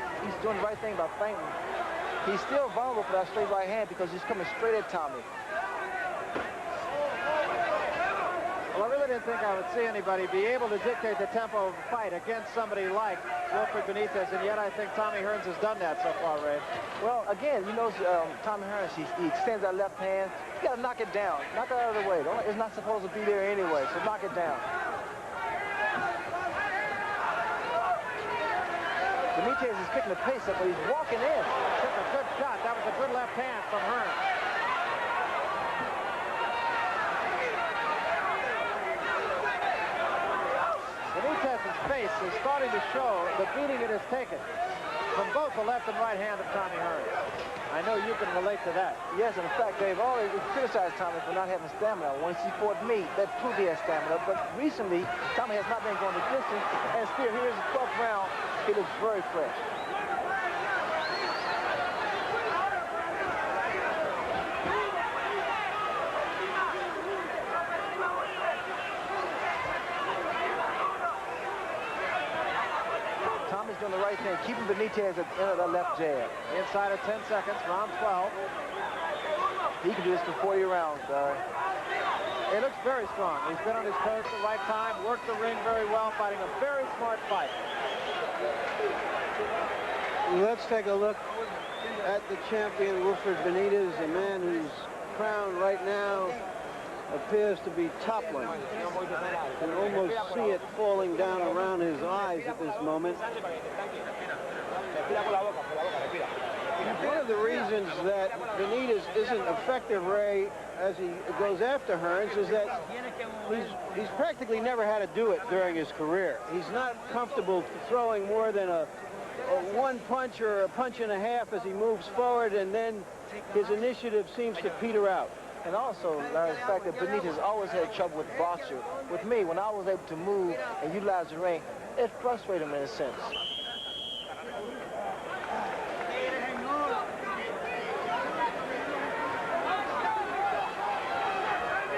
doing the right thing by feinting, he's still vulnerable for that straight right hand because he's coming straight at Tommy. Well, I really didn't think I would see anybody be able to dictate the tempo of the fight against somebody like Wilfred Benitez, and yet I think Tommy Hearns has done that so far, Ray. Well, again, you know, Tommy Hearns, he extends that left hand. You got to knock it down. Knock it out of the way. It's not supposed to be there anyway, so knock it down. Benitez is picking the pace up, but he's walking in. Took a good shot. That was a good left hand from Hearns. Benitez's face is starting to show the beating it has taken from both the left and right hand of Tommy Hearns. I know you can relate to that. Yes, in fact, they've always criticized Tommy for not having stamina. Once he fought me, that proved he has stamina. But recently, Tommy has not been going the distance. And still, here's the 12th round. He looks very fresh. Tommy's doing the right thing, keeping Benitez at the end of that left jab. Inside of 10 seconds, round 12. He can do this for 40 rounds, He looks very strong. He's been on his toes at the right time, worked the ring very well, fighting a very smart fight. Let's take a look at the champion, Wilfred Benitez, a man whose crown right now appears to be toppling. You can almost see it falling down around his eyes at this moment. One of the reasons that Benitez isn't effective, Ray, as he goes after Hearns, is that he's practically never had to do it during his career. He's not comfortable throwing more than a one punch or a punch and a half as he moves forward, and then his initiative seems to peter out. And also, the fact that Benitez always had trouble with posture. With me, when I was able to move and utilize the ring, it frustrated him in a sense.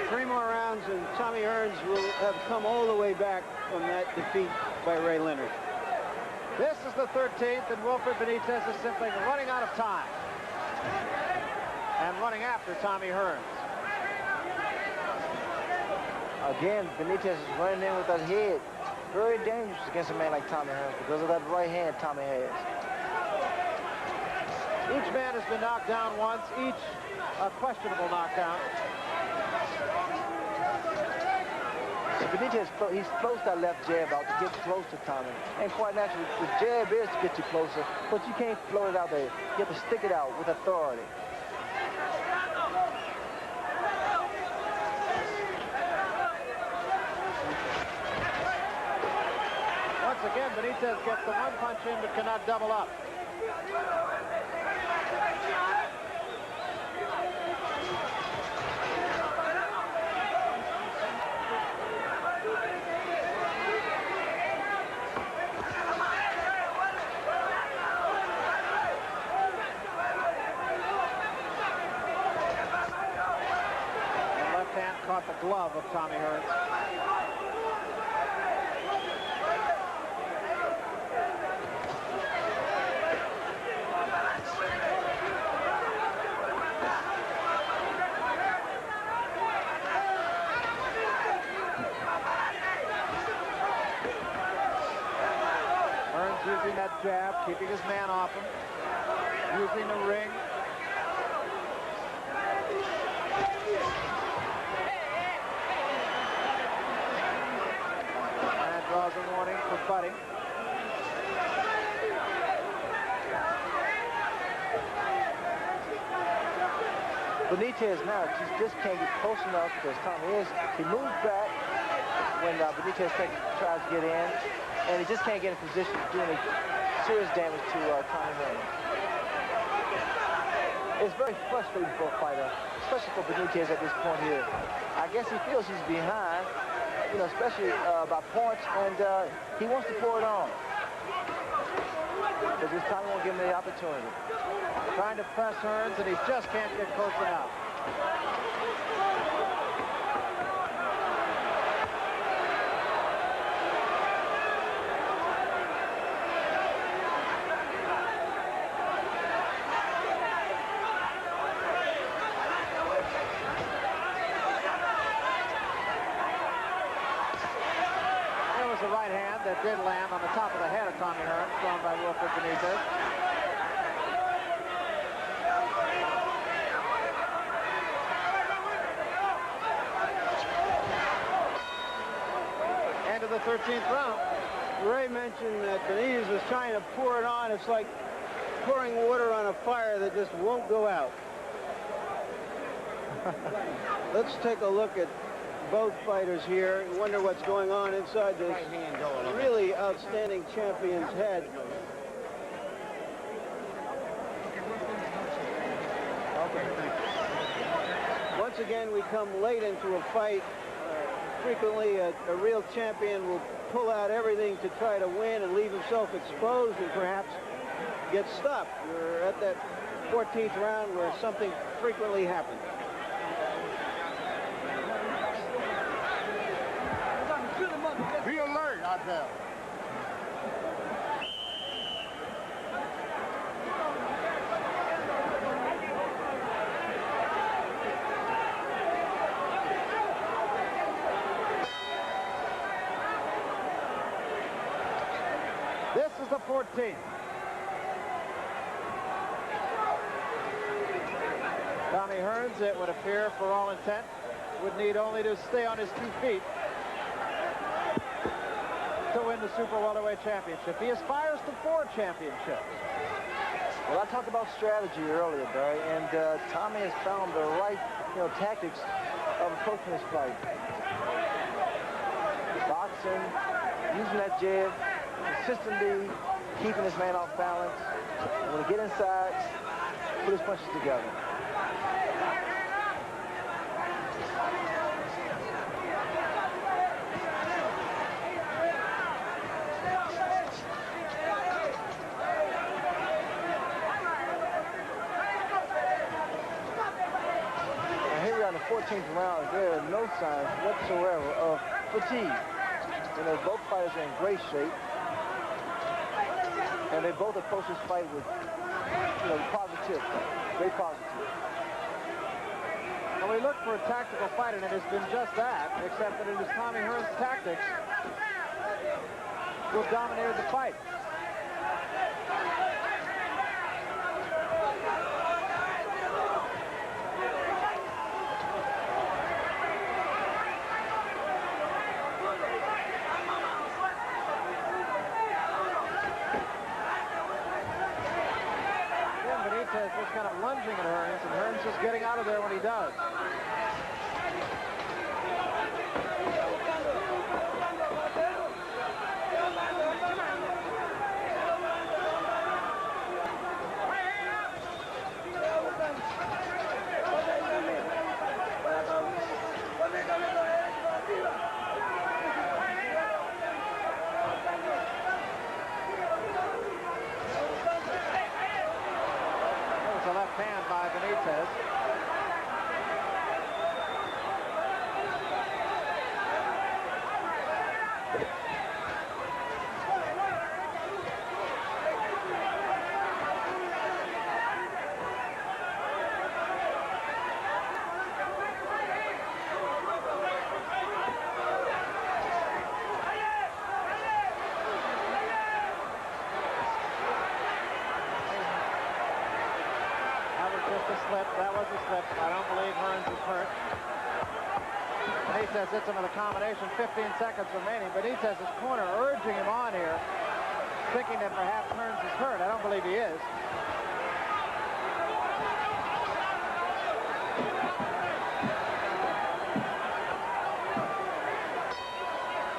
Three more rounds, and Tommy Hearns will have come all the way back from that defeat by Ray Leonard. This is the 13th, and Wilfred Benitez is simply running out of time and running after Tommy Hearns. Again, Benitez is running in with that head. Very dangerous against a man like Tommy Hearns because of that right hand Tommy has. Each man has been knocked down once, each a questionable knockdown. Benitez, he's close that left jab out to get close to Tommy. And quite naturally, the jab is to get you closer, but you can't float it out there. You have to stick it out with authority. Once again, Benitez gets the one punch in but cannot double up. glove of Tommy Hearns. Hearns using that jab, keeping his man off him, using the ring. And draws a warning for butting. Benitez now just can't get close enough because Tommy is. He moves back when Benitez tries to get in, and he just can't get in position to do any serious damage to Tommy Hearns. It's very frustrating for a fighter, especially for Benitez at this point here. I guess he feels he's behind, you know, especially by points, and he wants to pour it on. Because this time he won't give him the opportunity. Trying to press Hearns, and he just can't get close enough. There was a right hand that did land on the top of the head of Tommy Hearns, thrown by Wilfred Benitez. End of the 13th round. Ray mentioned that Benitez was trying to pour it on. It's like pouring water on a fire that just won't go out. Let's take a look at both fighters here and wonder what's going on inside this really outstanding champion's head. Once again, we come late into a fight. Frequently, a real champion will pull out everything to try to win and leave himself exposed and perhaps get stopped. We're at that 14th round where something frequently happens. Be alert out there. This is the 14th. Tommy Hearns, it would appear, for all intent, would need only to stay on his 2 feet to win the Super Welterweight Championship. He aspires to 4 championships. Well, I talked about strategy earlier, Barry, and Tommy has found the right, tactics of approaching this fight. Boxing, using that jab, consistently keeping his man off balance. And when he get inside, put his punches together. Now here we are in the 14th round. There are no signs whatsoever of fatigue. Both fighters are in great shape. And they both approach this fight with, positive, very positive. And we look for a tactical fight, and it has been just that, except that it is Tommy Hearns' tactics who have dominated the fight. Benitez was kind of lunging at Hearns, and Hearns just getting out of there when he does. That was a left hand by Benitez. That was a slip. I don't believe Hearns is hurt. Benitez hits him with a combination, 15 seconds remaining. Benitez's corner urging him on here, thinking that perhaps Hearns is hurt. I don't believe he is.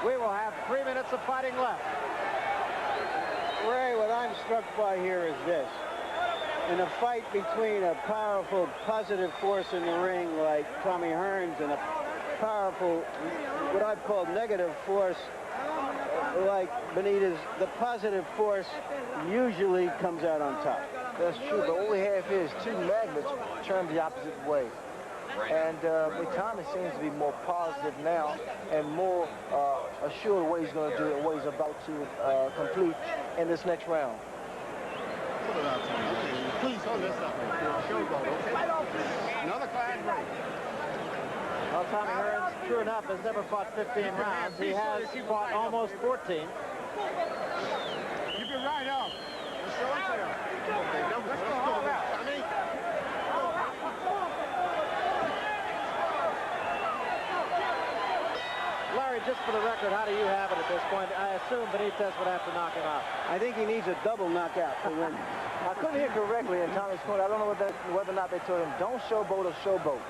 We will have 3 minutes of fighting left. Ray, what I'm struck by here is this. In a fight between a powerful positive force in the ring like Tommy Hearns and a powerful, what I'd call negative force like Benitez, the positive force usually comes out on top. That's true, but what we have here is two magnets turned the opposite way. And Tommy seems to be more positive now and more assured what he's going to do and what he's about to complete in this next round. Please hold this up. Showdown, okay? Another class break. Well, Tommy Hearns, true enough, has never fought 15 rounds. He has fought almost 14. Keep it right up. Let's show it to him. Let's go all out. Larry, just for the record, how do you have it at this point? I assume Benitez would have to knock him out. I think he needs a double knockout to win. I couldn't hear correctly in Tommy's corner. I don't know whether or not they told him, don't showboat or showboat.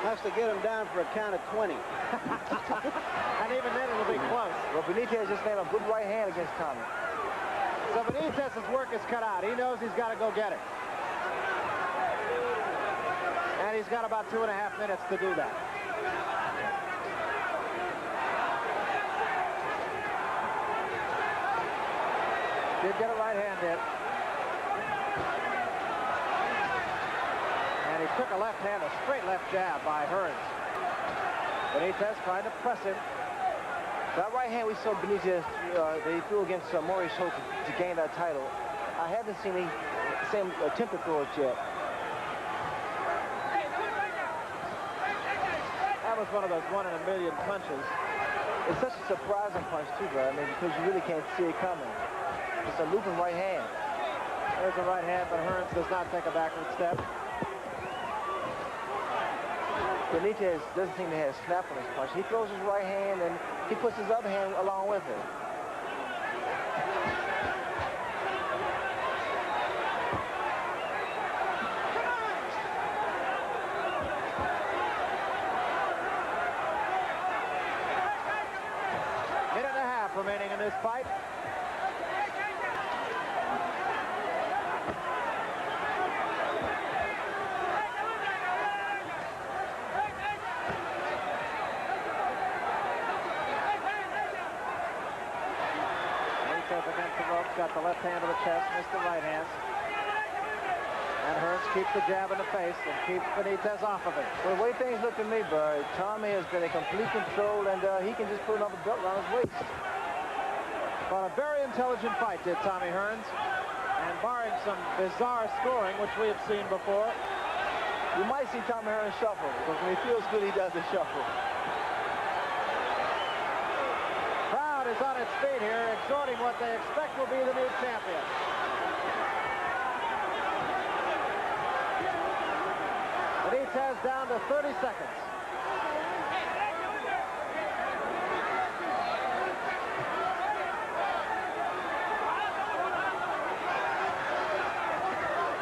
Has to get him down for a count of 20. And even then, it'll be close. Well, Benitez just landed a good right hand against Tommy. So Benitez's work is cut out. He knows he's got to go get it. And he's got about 2.5 minutes to do that. Did get a right hand in. And he took a left hand, a straight left jab by Hearns. Benitez trying to press him. That right hand we saw Benitez that he threw against Maurice Holt to gain that title. I haven't seen the same attempt to throw it yet. That was one of those 1 in a million punches. It's such a surprising punch too, bro. I mean, because you really can't see it coming. It's a looping right hand. There's a right hand, but Hearns does not take a backward step. Benitez doesn't seem to have snap on his punch. He throws his right hand and he puts his other hand along with it. Minute and a half remaining in this fight. Against the ropes, got the left hand to the chest, missed the right hand. And Hearns keeps the jab in the face and keeps Benitez off of it. Well, the way things look to me, Bud, Tommy has been in complete control, and he can just put another belt around his waist. But a very intelligent fight did Tommy Hearns. And barring some bizarre scoring, which we have seen before, you might see Tommy Hearns shuffle, because when he feels good, he does the shuffle. Crowd is on its feet here, exhorting what they expect will be the new champion. Benitez down to 30 seconds.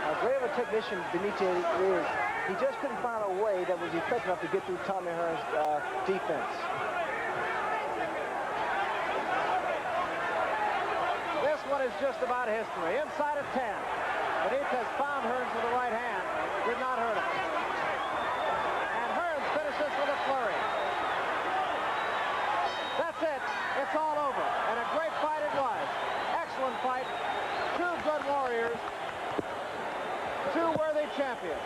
As great of a technician Benitez is, he just couldn't find a way that was effective enough to get through Tommy Hearns' defense. This one is just about history. Inside of 10. Benitez found Hearns with the right hand. Did not hurt him. And Hearns finishes with a flurry. That's it. It's all over. And a great fight it was. Excellent fight. Two good warriors. Two worthy champions.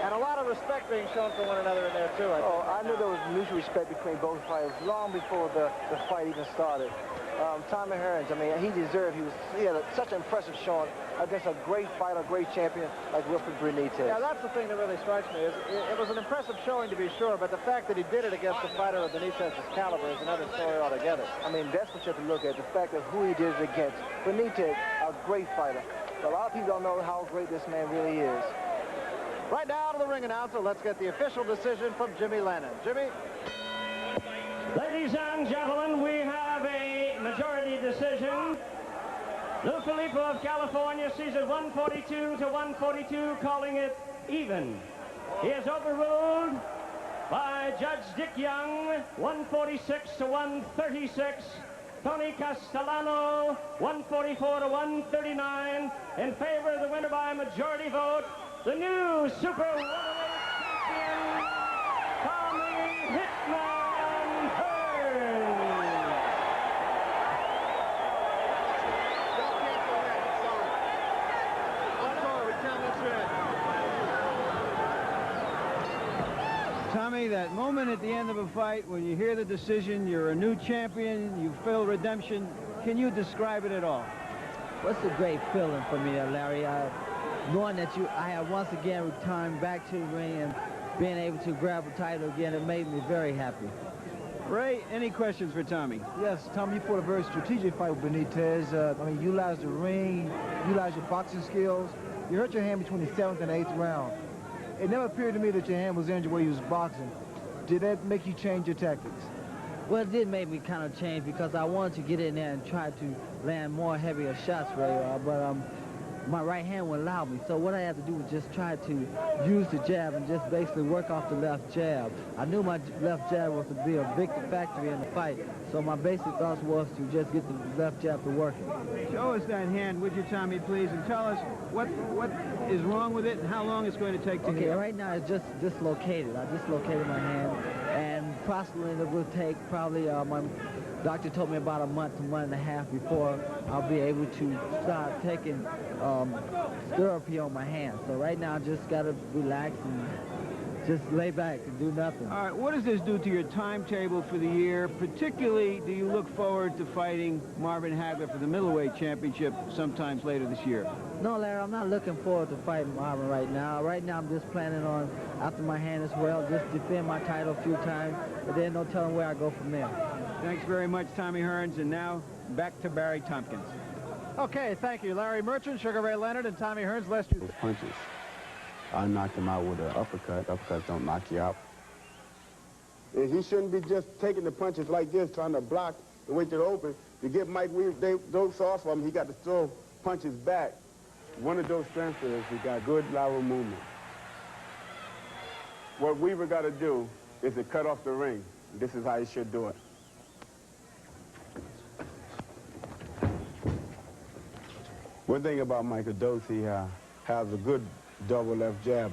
And a lot of of respect being shown for one another in there, too. I knew there was mutual respect between both fighters long before the fight even started. Tommy Hearns, I mean, he had such an impressive showing against a great fighter, a great champion like Wilfred Benitez. Yeah, that's the thing that really strikes me. It was an impressive showing, to be sure, but the fact that he did it against a fighter of Benitez's caliber is another story altogether. I mean, that's what you have to look at, the fact of who he did it against. Benitez, a great fighter. But a lot of people don't know how great this man really is. Right now to the ring announcer, let's get the official decision from Jimmy Lennon. Jimmy? Ladies and gentlemen, we have a majority decision. Lou Filippo of California sees it 142 to 142, calling it even. He is overruled by Judge Dick Young, 146 to 136. Tony Castellano, 144 to 139, in favor of the winner by majority vote, the new super welterweight champion, Tommy Hitman Hearns. Tommy, that moment at the end of a fight when you hear the decision, you're a new champion, you feel redemption. Can you describe it at all? What's a great feeling for me, Larry? Knowing that I have once again returned back to the ring and being able to grab a title again, it made me very happy. Ray, any questions for Tommy? Yes, Tommy, you fought a very strategic fight with Benitez. I mean, you utilized the ring, you utilized your boxing skills. You hurt your hand between the 7th and 8th round. It never appeared to me that your hand was injured where you was boxing. Did that make you change your tactics? Well, it did make me kind of change because I wanted to get in there and try to land more heavier shots, Ray, but my right hand wouldn't allow me. So what I had to do was just try to use the jab and just basically work off the left jab. I knew my left jab was to be a big factor in the fight, so my basic thought was to just get the left jab to work. Show us that hand, would you, Tommy, please, and tell us what is wrong with it and how long it's going to take to heal. Okay, right now it's just dislocated. I dislocated my hand, and possibly it will take probably, my doctor told me about a month to month and a half before I'll be able to start taking therapy on my hand. So right now I just got to relax and just lay back and do nothing. All right, what does this do to your timetable for the year? Particularly, do you look forward to fighting Marvin Hagler for the middleweight championship sometimes later this year? No, Larry, I'm not looking forward to fighting Marvin right now. Right now, I'm just planning on, after my hand as well, just defend my title a few times, but then no telling where I go from there. Thanks very much, Tommy Hearns, and now back to Barry Tompkins. Okay, thank you, Larry Merchant, Sugar Ray Leonard, and Tommy Hearns. Lester. Punches. I knocked him out with an uppercut. Uppercuts don't knock you out. And he shouldn't be just taking the punches like this, trying to block the way to the open. To get Mike Weaver those off of him, he got to throw punches back. One of those strengths is he got good lateral movement. What Weaver got to do is to cut off the ring. This is how he should do it. One thing about Michael Dose, he has a good double left jab.